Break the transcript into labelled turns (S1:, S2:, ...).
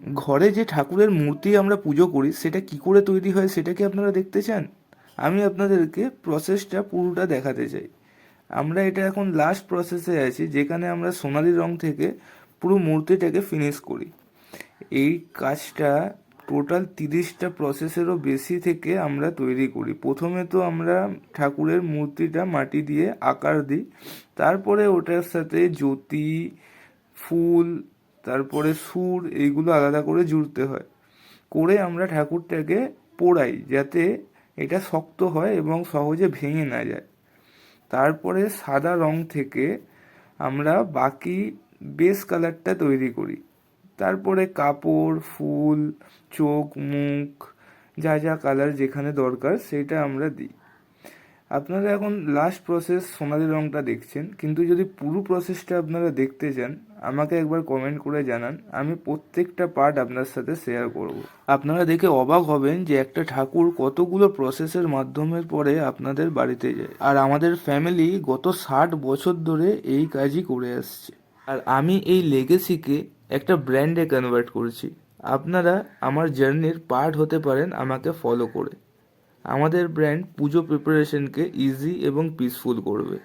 S1: ঘরে যে ঠাকুরের মূর্তি আমরা পুজো করি সেটা কি করে তৈরি হয় সেটা কি আপনারা দেখতে চান? আমি আপনাদেরকে প্রসেসটা পুরোটা দেখাতে চাই। আমরা এটা এখন লাস্ট প্রসেসে আছি, যেখানে আমরা সোনালি রং থেকে পুরো মূর্তিটাকে ফিনিশ করি। এই কাজটা টোটাল 30টা প্রসেসেরও বেশি থেকে আমরা তৈরি করি। প্রথমে তো আমরা ঠাকুরের মূর্তিটা মাটি দিয়ে আকার দিই, তারপরে ওটার সাথে জ্যোতি, ফুল, তারপরে সুর, এইগুলো আলাদা করে জুড়তে হয়। করে আমরা ঠাকুরটাকে পোড়াই যাতে এটা শক্ত হয় এবং সহজে ভেঙে না যায়। তারপরে সাদা রং থেকে আমরা বাকি বেস কালারটা তৈরি করি। তারপরে কাপড়, ফুল, চোখ, মুখ, যা যা কালার যেখানে দরকার সেটা আমরা দিই। আপনারা এখন লাস্ট প্রসেস সোনালি রংটা দেখছেন, কিন্তু যদি পুরো প্রসেসটা আপনারা দেখতে চান আমাকে একবার কমেন্ট করে জানান, আমি প্রত্যেকটা পার্ট আপনার সাথে শেয়ার করব। আপনারা দেখে অবাক হবেন যে একটা ঠাকুর কতগুলো প্রসেসের মাধ্যমে পরে আপনাদের বাড়িতে যায়। আর আমাদের ফ্যামিলি গত 60 বছর ধরে এই কাজই করে আসছে। আর আমি এই লেগেসিকে একটা ব্র্যান্ডে কনভার্ট করছি। আপনারা আমার জার্নির পার্ট হতে পারেন আমাকে ফলো করে। আমাদের ব্র্যান্ড পুজো প্রিপারেশনকে ইজি এবং পিসফুল করবে।